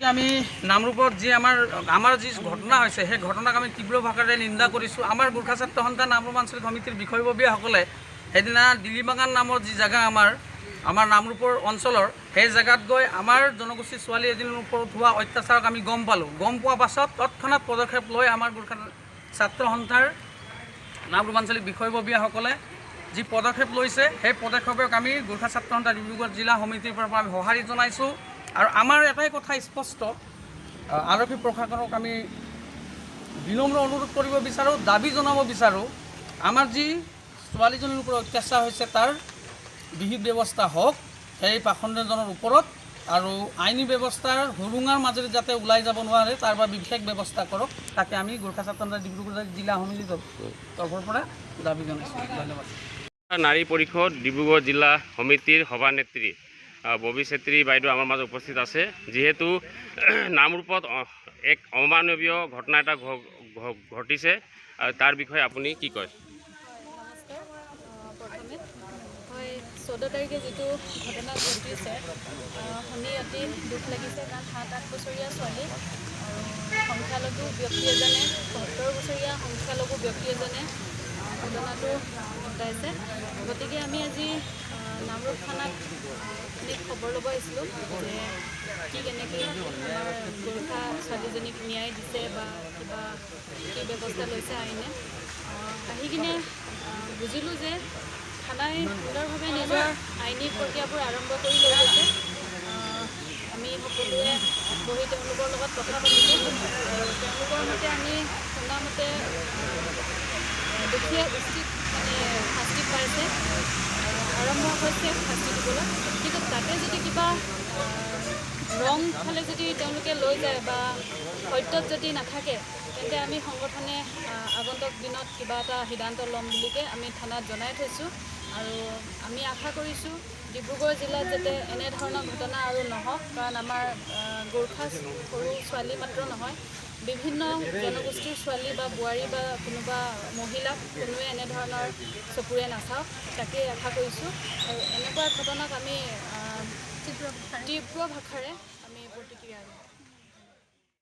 আমি নামৰূপত যি আমাৰ যি ঘটনা হৈছে সেই ঘটনাক আমি তীব্ৰ ভাষাৰে নিন্দা কৰিছোঁ। আমাৰ গোৰ্খা ছাত্ৰ সন্থা নামৰূপ আঞ্চলিক সমিতিৰ বিষয়ববীয়াসকলে সেইদিনা দিল্লীবাগান নামৰ যি জেগা আমাৰ নামৰূপৰ অঞ্চলৰ সেই জেগাত গৈ আমাৰ জনগোষ্ঠীৰ ছোৱালী এজনীৰ ওপৰত হোৱা অত্যাচাৰক আমি গম পালোঁ। গম পোৱাৰ পাছত তৎক্ষণাত পদক্ষেপ লৈ আমাৰ গোৰ্খা ছাত্ৰ সন্থাৰ নামৰূপ আঞ্চলিক বিষয়ববীয়াসকলে যি পদক্ষেপ লৈছে সেই পদক্ষেপক আমি গোৰ্খা ছাত্ৰ সন্থা ডিব্ৰুগড় জিলা সমিতিৰ পৰা আমি সঁহাৰি জনাইছোঁ। আৰু আমাৰ এটাই কথা স্পষ্ট, আৰক্ষী প্ৰশাসনক আমি বিনম্ৰ অনুৰোধ কৰিব বিচাৰোঁ, দাবী জনাব বিচাৰোঁ, আমাৰ যি ছোৱালীজনীৰ ওপৰত অত্যাচাৰ হৈছে তাৰ বিহিত ব্যৱস্থা হওক সেই পাখণ্ডজনৰ ওপৰত, আৰু আইনী ব্যৱস্থাৰ হুৰুঙাৰ মাজেৰে যাতে ওলাই যাব নোৱাৰে তাৰ বাবে বিশেষ ব্যৱস্থা কৰক, তাকে আমি গোৰ্খা ছাত্ৰ সন্থা ডিব্ৰুগড় জিলা সমিতিৰ তৰফৰ পৰা দাবী জনাইছোঁ। ধন্যবাদ। নাৰী পৰিষদ ডিব্ৰুগড় জিলা সমিতিৰ সভানেত্ৰী ববী চেত্ৰী বাইদেউ আমাৰ মাজত উপস্থিত আছে। যিহেতু নামৰূপত এক অমানৱীয় ঘটনা এটা ঘটিছে, তাৰ বিষয়ে আপুনি কি কয়? নমস্কাৰ। প্ৰথমে হয় 14 তাৰিখে যিটো ঘটনা ঘটিছে শুনি অতি দুখ লাগিছে, কাৰণ 7-8 বছৰীয়া ছোৱালী আৰু সংখ্যালঘু ব্যক্তি এজনে 70 বছৰীয়া সংখ্যালঘু ব্যক্তি এজনে ঘটনাটো ঘটাইছে। গতিকে আমি আজি নামৰূপ থানাত খবৰ ল'ব আহিছিলোঁ যে কি কেনেকৈ আমাৰ গোৰ্খা ছোৱালীজনীক ন্যায় দিছে বা কিবা কি ব্যৱস্থা লৈছে আইনে। আহি কিনে বুজিলোঁ যে থানাই সুন্দৰভাৱে নিজৰ আইনী প্ৰক্ৰিয়াবোৰ আৰম্ভ কৰি লৈ গৈছে। আমি সকলোৱে বহি তেওঁলোকৰ লগত কথা পাতিলোঁ আৰু তেওঁলোকৰ মতে আমি শুনামতে দুখীয়া উচিত শাস্তি পাইছে, আৰম্ভ হৈছে শাস্তি দিবলৈ। কিন্তু তাতে যদি কিবা ৰং ফালে যদি তেওঁলোকে লৈ যায় বা সত্যত যদি নাথাকে, তেন্তে আমি সংগঠনে আগন্তুক দিনত কিবা এটা সিদ্ধান্ত ল'ম বুলিকে আমি থানাত জনাই থৈছোঁ। আৰু আমি আশা কৰিছোঁ ডিব্ৰুগড় জিলাত যাতে এনেধৰণৰ ঘটনা আৰু নহওক, কাৰণ আমাৰ গোৰ্খা সৰু ছোৱালী মাত্ৰ নহয়, বিভিন্ন জনগোষ্ঠীৰ ছোৱালী বা বোৱাৰী বা কোনোবা মহিলাক কোনোৱে এনেধৰণৰ চকুৰে নাচাওক, তাকেই আশা কৰিছোঁ। আৰু এনেকুৱা ঘটনাক আমি তীব্ৰ ভাষাৰে আমি প্ৰতিক্ৰিয়া দিওঁ।